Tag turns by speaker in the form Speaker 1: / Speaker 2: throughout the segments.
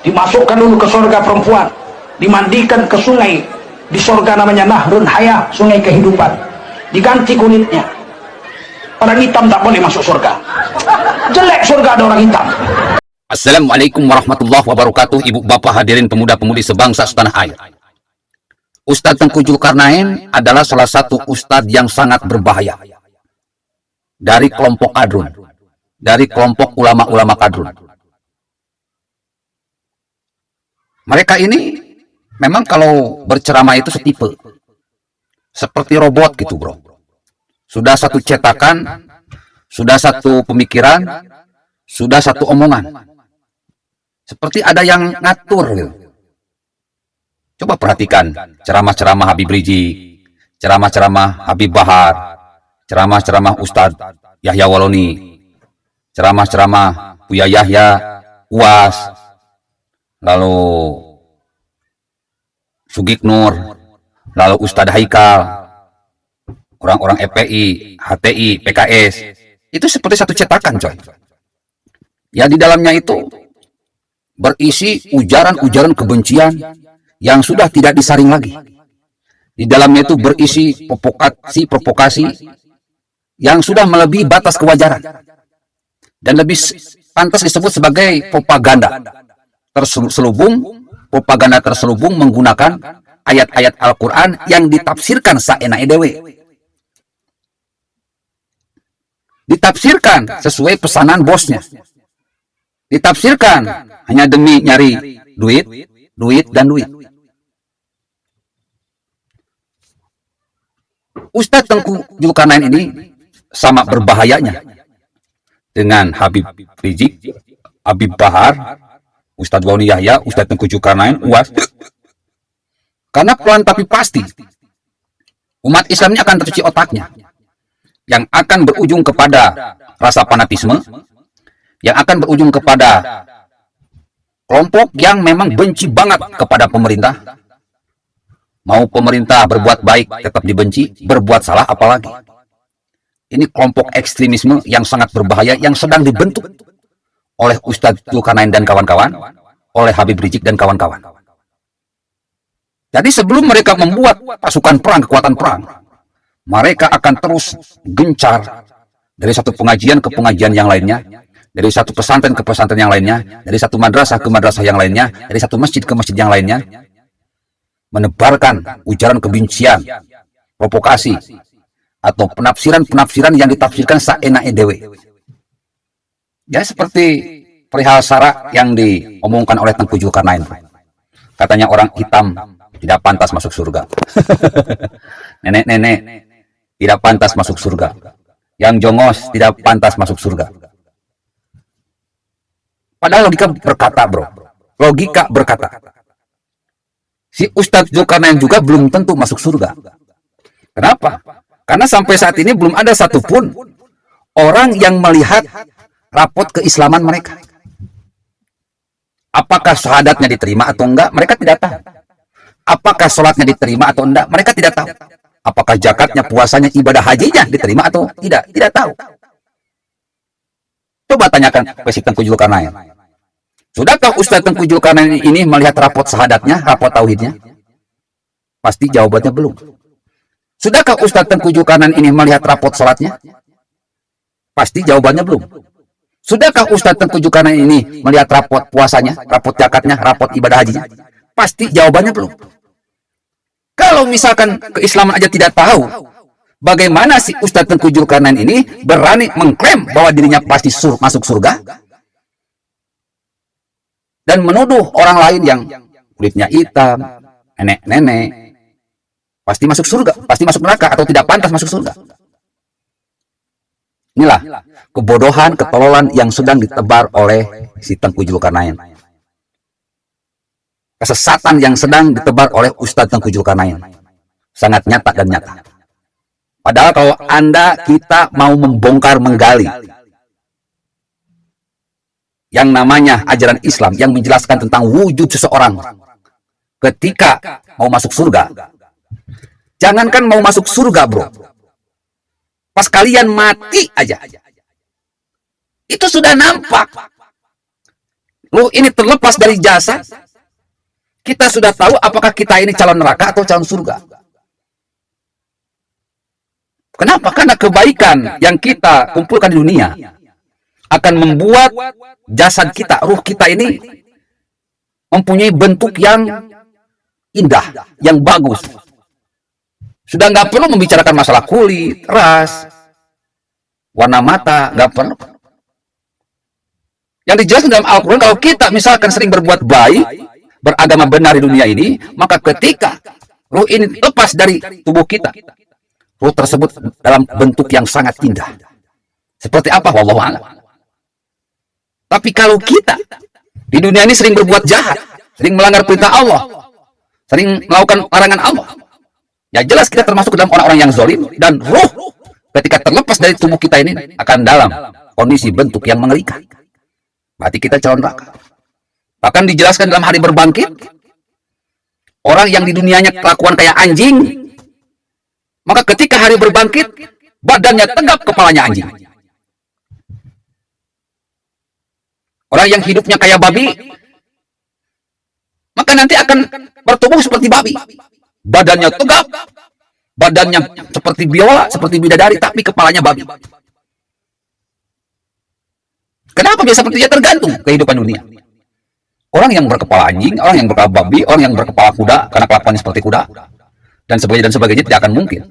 Speaker 1: dimasukkan dulu ke surga perempuan, dimandikan ke sungai di surga namanya Nahrun Hayah, sungai kehidupan, diganti kulitnya. Orang hitam tak boleh masuk surga, jelek surga ada orang hitam.
Speaker 2: Assalamualaikum warahmatullahi wabarakatuh. Ibu bapak hadirin pemuda-pemudi sebangsa setanah air. Ustadz Tengku Zulkarnain adalah salah satu ustadz yang sangat berbahaya dari kelompok kadrun, dari kelompok ulama-ulama kadrun. Mereka ini memang kalau berceramah itu setipe, seperti robot gitu bro. Sudah satu cetakan, sudah satu pemikiran, sudah satu omongan. Seperti ada yang ngatur gitu. Coba perhatikan ceramah-ceramah Habib Rizik, ceramah-ceramah Habib Bahar, ceramah-ceramah Ustadz Yahya Waloni, ceramah-ceramah Buya Yahya, UAS, lalu Sugik Nur, lalu Ustadz Haikal, orang-orang FPI, HTI, PKS. Itu seperti satu cetakan coy. Ya di dalamnya itu berisi ujaran-ujaran kebencian yang sudah tidak disaring lagi. Di dalamnya itu berisi provokasi yang sudah melebihi batas kewajaran. Dan lebih pantas disebut sebagai propaganda terselubung menggunakan ayat-ayat Al-Quran yang ditafsirkan saenake dewe. Ditafsirkan sesuai pesanan bosnya. Ditafsirkan hanya demi nyari duit, dan duit. Ustadz Tengku Zulkarnain ini sama berbahayanya dengan Habib Rizik, Habib Bahar, Ustadz Waloni Yahya, Ustadz Tengku Zulkarnain, UAS. Karena pelan tapi pasti umat Islamnya akan tercuci otaknya, yang akan berujung kepada rasa fanatisme, yang akan berujung kepada kelompok yang memang benci banget kepada pemerintah. Mau pemerintah berbuat baik tetap dibenci, berbuat salah apalagi. Ini kelompok ekstremisme yang sangat berbahaya yang sedang dibentuk oleh Ustadz Zulkarnain dan kawan-kawan, oleh Habib Rizik dan kawan-kawan. Jadi sebelum mereka membuat pasukan perang, kekuatan perang, mereka akan terus gencar dari satu pengajian ke pengajian yang lainnya, dari satu pesantren ke pesantren yang lainnya, dari satu madrasah ke madrasah yang lainnya, dari satu masjid ke masjid yang lainnya, menebarkan ujaran kebencian, provokasi, atau penafsiran-penafsiran yang ditafsirkan saenake dewe. Ya seperti perihal syarak yang diomongkan oleh Tengku Zulkarnain. Katanya orang hitam tidak pantas masuk surga. Nenek-nenek tidak pantas masuk surga. Yang jongos tidak pantas masuk surga. Padahal logika berkata bro. Logika berkata. Si Ustadz Zulkarnain juga belum tentu masuk surga. Kenapa? Karena sampai saat ini belum ada satupun orang yang melihat rapot keislaman mereka. Apakah syahadatnya diterima atau enggak? Mereka tidak tahu. Apakah sholatnya diterima atau enggak? Mereka tidak tahu. Apakah zakatnya, puasanya, ibadah hajinya diterima atau tidak? Tidak tahu. Coba tanyakan ke si Tengku Zulkarnain. Sudahkah Ustadz Tengku Zulkarnain ini melihat rapot syahadatnya, rapot tauhidnya? Pasti jawabannya belum. Sudahkah Ustadz Tengku Zulkarnain ini melihat rapot sholatnya? Pasti jawabannya belum. Sudahkah Ustadz Tengku Zulkarnain ini melihat rapot puasanya, rapot zakatnya, rapot ibadah hajinya? Pasti jawabannya belum. Kalau misalkan keislaman aja tidak tahu, bagaimana si Ustadz Tengku Zulkarnain ini berani mengklaim bahwa dirinya pasti masuk surga dan menuduh orang lain yang kulitnya hitam, nenek-nenek, pasti masuk surga, pasti masuk neraka atau tidak pantas masuk surga. Inilah kebodohan, ketololan yang sedang ditebar oleh si Tengku Zulkarnain. Kesesatan yang sedang ditebar oleh Ustadz Tengku Zulkarnain. Sangat nyata dan nyata. Padahal kalau kita mau membongkar menggali yang namanya ajaran Islam yang menjelaskan tentang wujud seseorang ketika mau masuk surga, jangankan mau masuk surga bro, pas kalian mati aja itu sudah nampak ruh ini terlepas dari jasad, kita sudah tahu apakah kita ini calon neraka atau calon surga. Kenapa? Karena kebaikan yang kita kumpulkan di dunia akan membuat jasad kita, ruh kita ini mempunyai bentuk yang indah, yang bagus. Sudah nggak perlu membicarakan masalah kulit, ras, warna mata, nggak perlu. Yang dijelaskan dalam Al-Quran, kalau kita misalkan sering berbuat baik, beragama benar di dunia ini, maka ketika ruh ini lepas dari tubuh kita, ruh tersebut dalam bentuk yang sangat indah. Seperti apa? Wallahu a'lam. Tapi kalau kita di dunia ini sering berbuat jahat, sering melanggar perintah Allah, sering melakukan larangan Allah, ya jelas kita termasuk dalam orang-orang yang zalim, dan ruh ketika terlepas dari tubuh kita ini akan dalam kondisi bentuk yang mengerikan. Berarti kita calon neraka. Bahkan dijelaskan dalam hari berbangkit, orang yang di dunianya kelakuan kayak anjing, maka ketika hari berbangkit, badannya tegap, kepalanya anjing. Orang yang hidupnya kayak babi, maka nanti akan bertubuh seperti babi. Badannya tegap, badannya seperti biola, seperti bidadari, tapi kepalanya babi. Kenapa biasa seperti itu? Tergantung kehidupan dunia. Orang yang berkepala anjing, orang yang berkepala babi, orang yang berkepala kuda, karena kelakuannya seperti kuda, dan sebagainya tidak akan mungkin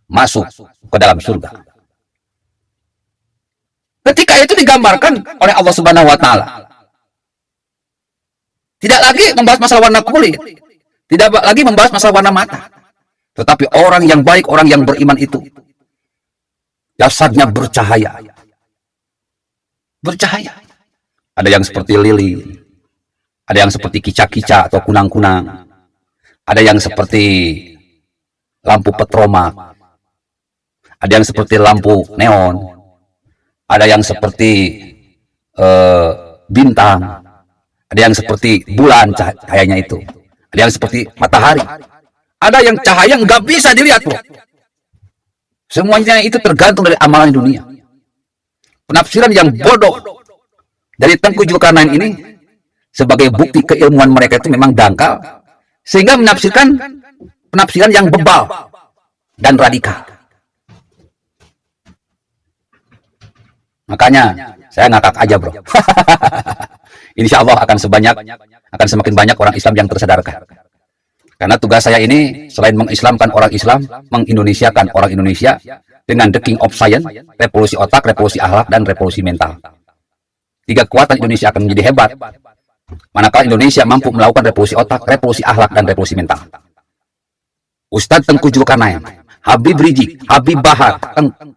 Speaker 2: masuk ke dalam surga. Ketika itu digambarkan oleh Allah Subhanahu wa Ta'ala, tidak lagi membahas masalah warna kulit, tidak lagi membahas masalah warna mata, tetapi orang yang baik, orang yang beriman itu jasadnya bercahaya. Bercahaya. Ada yang seperti lilin, ada yang seperti kica-kica atau kunang-kunang, ada yang seperti lampu petromak, ada yang seperti lampu neon, ada yang seperti bintang, ada yang seperti bulan cahayanya itu, ada yang seperti matahari, ada yang cahaya nggak bisa dilihat, bro. Semuanya itu tergantung dari amalan dunia. Penafsiran yang bodoh dari Tengku Zulkarnain ini sebagai bukti keilmuan mereka itu memang dangkal, sehingga menafsirkan penafsiran yang bebal dan radikal. Makanya saya ngakak aja, bro. Insya Allah akan semakin banyak orang Islam yang tersadarkan. Karena tugas saya ini selain mengislamkan orang Islam, mengindonesiakan orang Indonesia dengan the king of science, revolusi otak, revolusi akhlak, dan revolusi mental. 3 kekuatan Indonesia akan menjadi hebat manakala Indonesia mampu melakukan revolusi otak, revolusi akhlak, dan revolusi mental. Ustadz Tengku Zulkarnain, Habib Rizik, Habib Bahar,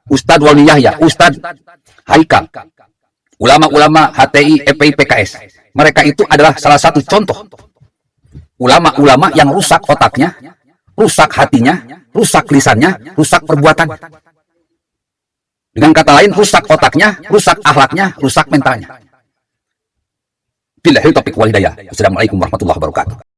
Speaker 2: Ustadz Walni Yahya, Ustadz Haikal, ulama-ulama HTI, FPI, PKS, mereka itu adalah salah satu contoh ulama-ulama yang rusak otaknya, rusak hatinya, rusak lisannya, rusak perbuatan. Dengan kata lain, rusak otaknya, rusak akhlaknya, rusak mentalnya. Billahi taufiq wal hidayah. Assalamualaikum warahmatullahi wabarakatuh.